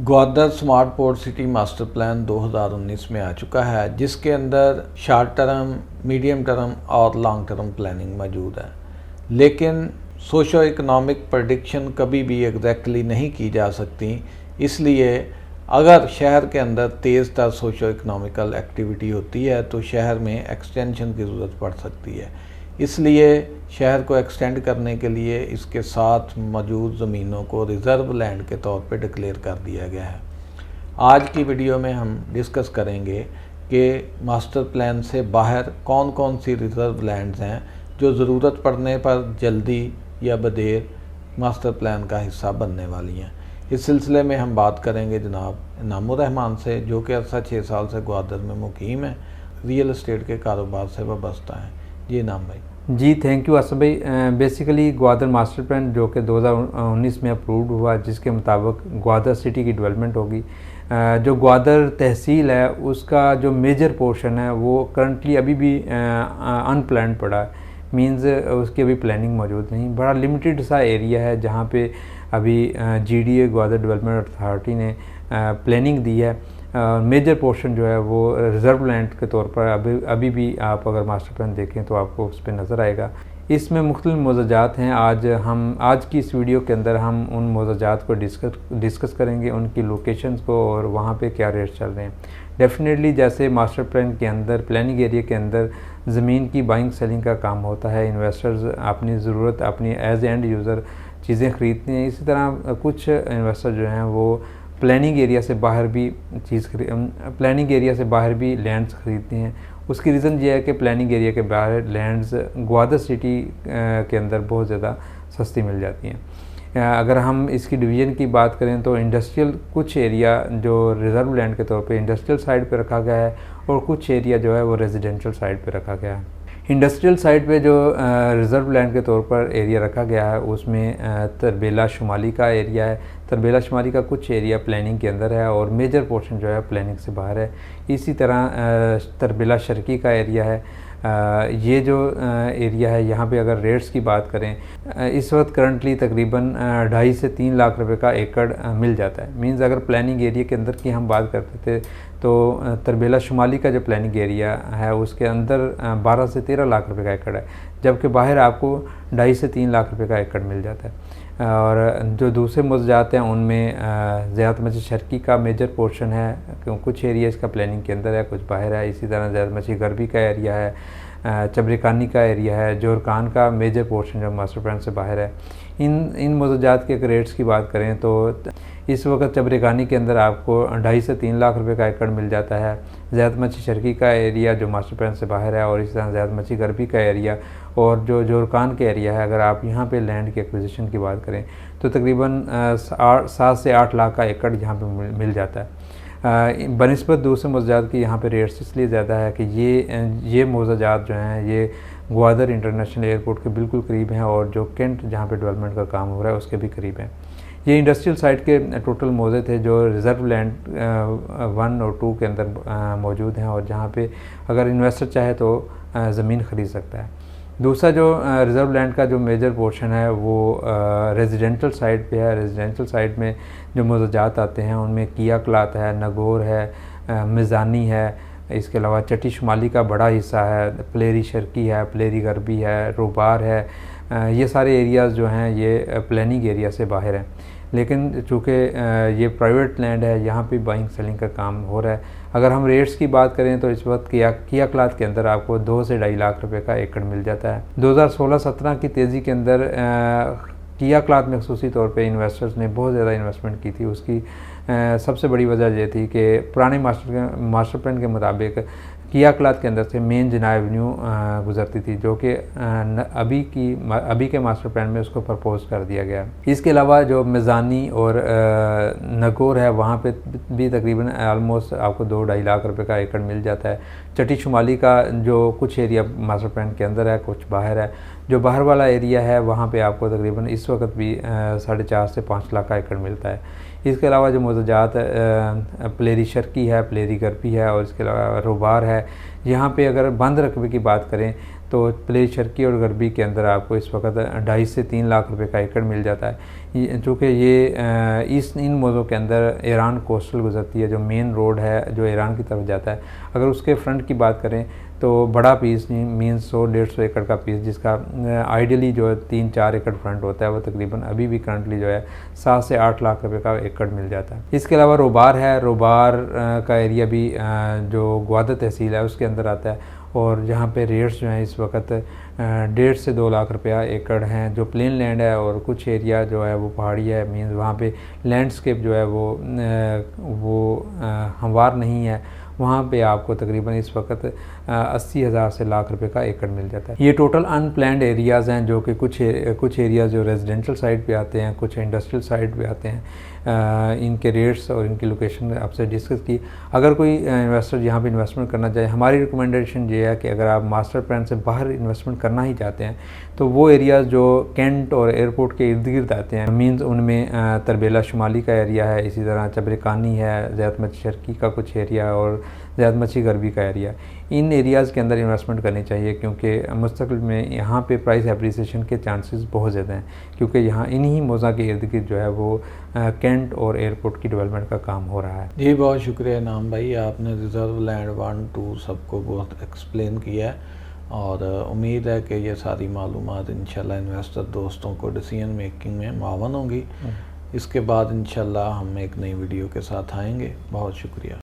Gwadar smart port city master plan 2019 में आ चुका है, जिसके अंदर शॉर्ट टर्म, मीडियम टर्म और लॉन्ग टर्म प्लानिंग मौजूद है। लेकिन सोशो इकोनॉमिक प्रेडिक्शन कभी भी एग्जैक्टली नहीं की जा सकती, इसलिए अगर शहर के अंदर तेज़ तर सोशो इकोनॉमिकल एक्टिविटी होती है तो शहर में एक्सटेंशन की ज़रूरत पड़ सकती है। इसलिए शहर को एक्सटेंड करने के लिए इसके साथ मौजूद ज़मीनों को रिज़र्व लैंड के तौर पे डिक्लेयर कर दिया गया है। आज की वीडियो में हम डिस्कस करेंगे कि मास्टर प्लान से बाहर कौन कौन सी रिज़र्व लैंड्स हैं जो ज़रूरत पड़ने पर जल्दी या बदेर मास्टर प्लान का हिस्सा बनने वाली हैं। इस सिलसिले में हम बात करेंगे जनाब इनामुर रहमान से, जो कि अर्सा 6 साल से ग्वादर में मुकीम है, रियल एस्टेट के कारोबार से वाबस्ता है। जी इनाम भाई। जी थैंक यू असद भाई। बेसिकली ग्वादर मास्टर प्लान जो कि 2019 में अप्रूव्ड हुआ, जिसके मुताबिक ग्वादर सिटी की डेवलपमेंट होगी। जो ग्वादर तहसील है उसका जो मेजर पोर्शन है वो करंटली अभी भी अनप्लान्ड पड़ा है, मींस उसकी अभी प्लानिंग मौजूद नहीं। बड़ा लिमिटेड सा एरिया है जहाँ पे अभी GDA ग्वादर डेवलपमेंट अथॉरिटी ने प्लानिंग दी है। मेजर पोर्शन जो है वो रिज़र्व लैंड के तौर पर अभी भी आप अगर मास्टर प्लान देखें तो आपको उस पर नज़र आएगा। इसमें मुख्तलिफ मौज़ूजात हैं। आज की इस वीडियो के अंदर हम उन मौज़ूजात को डिस्कस करेंगे, उनकी लोकेशंस को और वहाँ पे क्या रेट चल रहे हैं। डेफिनेटली जैसे मास्टर प्लान के अंदर, प्लानिंग एरिया के अंदर ज़मीन की बाइंग सेलिंग का काम होता है, इन्वेस्टर्स अपनी ज़रूरत अपनी एज एंड यूज़र चीज़ें ख़रीदते हैं। इसी तरह कुछ इन्वेस्टर जो हैं वो प्लानिंग एरिया से बाहर भी लैंड्स ख़रीदते हैं। उसकी रीज़न ये है कि प्लानिंग एरिया के बाहर लैंड्स ग्वादर सिटी के अंदर बहुत ज़्यादा सस्ती मिल जाती हैं। अगर हम इसकी डिवीज़न की बात करें तो इंडस्ट्रियल कुछ एरिया जो रिज़र्व लैंड के तौर पे इंडस्ट्रियल साइड पे रखा गया है और कुछ एरिया जो है वो रेजिडेंशियल साइड पे रखा गया है। इंडस्ट्रियल साइड पे जो रिज़र्व लैंड के तौर पर एरिया रखा गया है उसमें तरबेला शुमाली का एरिया है। तरबेला शुमाली का कुछ एरिया प्लानिंग के अंदर है और मेजर पोर्शन जो है प्लानिंग से बाहर है। इसी तरह तरबेला शर्की का एरिया है। ये जो एरिया है यहाँ पे अगर रेट्स की बात करें, इस वक्त करंटली तकरीबन 2.5 से 3 लाख रुपए का एकड़ मिल जाता है। मींस अगर प्लानिंग एरिया के अंदर की हम बात करते थे तो तरबेला शुमाली का जो प्लानिंग एरिया है उसके अंदर 12 से 13 लाख रुपए का एकड़ है, जबकि बाहर आपको 2.5 से 3 लाख रुपए का एकड़ मिल जाता है। और जो दूसरे मौज़ूजात हैं उनमें ज़्यादा मछली शर्की का मेजर पोर्शन है, कुछ एरिया इसका प्लानिंग के अंदर है, कुछ बाहर है। इसी तरह ज़्यादा मछली गरबी का एरिया है, चबरिकानी का एरिया है, जोरकान का मेजर पोर्शन जो मास्टर प्लान से बाहर है। इन मौज़ूजात के रेट्स की बात करें तो इस वक्त चबरिकानी के अंदर आपको 2.5 से 3 लाख रुपए का एकड़ मिल जाता है। ज़्यादा मच्छी शर्की का एरिया जो मास्टर प्लान से बाहर है और इसी तरह ज़्यादा मच्छी गरबी का एरिया और जो जोरकान का एरिया है, अगर आप यहाँ पे लैंड की एक्विजिशन की बात करें तो तकरीबन 7 से 8 लाख का एकड़ यहाँ पे मिल जाता है। बनिस्बत दूसरे मौज़ूजात की यहाँ पे रेट्स इसलिए ज़्यादा है कि ये मौज़ूजात जो हैं ये ग्वादर इंटरनेशनल एयरपोर्ट के बिल्कुल करीब हैं और जो कैंट जहाँ पे डेवलपमेंट का काम हो रहा है उसके भी करीब हैं। ये इंडस्ट्रियल साइट के टोटल मौज़े थे जो रिज़र्व लैंड 1 और 2 के अंदर मौजूद हैं और जहाँ पे अगर इन्वेस्टर चाहे तो ज़मीन ख़रीद सकता है। दूसरा जो रिज़र्व लैंड का जो मेजर पोर्शन है वो रेजिडेंशियल साइड पे है। रेजिडेंशियल साइड में जो मौज़ूजात आते हैं उनमें किया क्लात है, नगोर है, मिज़ानी है, इसके अलावा चटी शुमाली का बड़ा हिस्सा है, प्लेरी शर्की है, प्लेरी गरबी है, रोबार है। ये सारे एरियाज़ जो हैं ये प्लानिंग एरिया से बाहर हैं, लेकिन चूँकि ये प्राइवेट लैंड है यहाँ पे बाइंग सेलिंग का काम हो रहा है। अगर हम रेट्स की बात करें तो इस वक्त किया क्लात के अंदर आपको 2 से 2.5 लाख रुपए का एकड़ मिल जाता है। 2016-17 की तेज़ी के अंदर किया क्लात में खसूसी तौर पे इन्वेस्टर्स ने बहुत ज़्यादा इन्वेस्टमेंट की थी। उसकी सबसे बड़ी वजह ये थी कि पुराने मास्टर प्लान के मुताबिक किया क्लात के अंदर से मेन जना एवेन्यू गुजरती थी, जो कि अभी के मास्टर प्लान में उसको प्रपोज कर दिया गया। इसके अलावा जो मिज़ानी और नगोर है वहाँ पे भी तकरीबन आलमोस्ट आपको 2-2.5 लाख रुपए का एकड़ मिल जाता है। चटी शुमाली का जो कुछ एरिया मास्टर प्लान के अंदर है, कुछ बाहर है। जो बाहर वाला एरिया है वहाँ पे आपको तकरीबन इस वक्त भी 4.5 से 5 लाख का एकड़ मिलता है। इसके अलावा जो मौज़ूजात प्लेरी शर्की है, प्लेरी गरबी है और इसके अलावा रोबार है। यहाँ पे अगर बंद रकबे की बात करें तो प्ले शर्की और गरबी के अंदर आपको इस वक्त 2.5 से 3 लाख रुपए का एकड़ मिल जाता है। चूँकि ये इन मौज़ों के अंदर ईरान कोस्टल गुजरती है, जो मेन रोड है जो ईरान की तरफ जाता है। अगर उसके फ्रंट की बात करें तो बड़ा पीस मीन्स 100-150 एकड़ का पीस, जिसका आइडियली जो है 3-4 एकड़ फ्रंट होता है, वो तकरीबन अभी भी करंटली जो है 7 से 8 लाख रुपए का एकड़ मिल जाता है। इसके अलावा रोबार है, रोबार का एरिया भी जो ग्वादर तहसील है उसके अंदर आता है, और जहाँ पे रेट्स जो हैं इस वक्त 1.5 से 2 लाख रुपया एकड़ हैं, जो प्लेन लैंड है। और कुछ एरिया जो है वो पहाड़ी है, मीन्स वहाँ पे लैंडस्केप जो है वो हमवार नहीं है, वहाँ पे आपको तकरीबन इस वक्त 80,000 से लाख रुपए का एकड़ मिल जाता है। ये टोटल अनप्लैंड एरियाज़ हैं, जो कि कुछ एरियाज़ जो रेजिडेंशियल साइड पे आते हैं, कुछ इंडस्ट्रियल साइड पे आते हैं। इनके रेट्स और इनकी लोकेशन आपसे डिस्कस की। अगर कोई इन्वेस्टर यहाँ पे इन्वेस्टमेंट करना चाहे, हमारी रिकमेंडेशन ये है कि अगर आप मास्टर प्लान से बाहर इन्वेस्टमेंट करना ही चाहते हैं तो वो एरियाज़ जो कैंट और एयरपोर्ट के इर्द गिर्द आते हैं, मीन्स उनमें तरबेला शुमाली का एरिया है, इसी तरह चबरकानी है, ज़ैत मच्छी शर्की का कुछ एरिया और ज़ैत मच्छी गरबी का एरिया, इन एरियाज़ के अंदर इन्वेस्टमेंट करनी चाहिए, क्योंकि मुस्तक़बिल में यहाँ पे प्राइस एप्रिसिएशन के चांसेस बहुत ज़्यादा हैं, क्योंकि यहाँ इन्हीं मौज़ा के इर्द गिर्द जो है वो कैंट और एयरपोर्ट की डेवलपमेंट का काम हो रहा है। जी बहुत शुक्रिया इनाम भाई, आपने रिज़र्व लैंड 1, 2 सबको बहुत एक्सप्लेन किया है, और उम्मीद है कि ये सारी मालूमात इंशाल्लाह इन्वेस्टर दोस्तों को डिसीजन मेकिंग में मावन होंगी। इसके बाद इंशाल्लाह हम एक नई वीडियो के साथ आएंगे। बहुत शुक्रिया।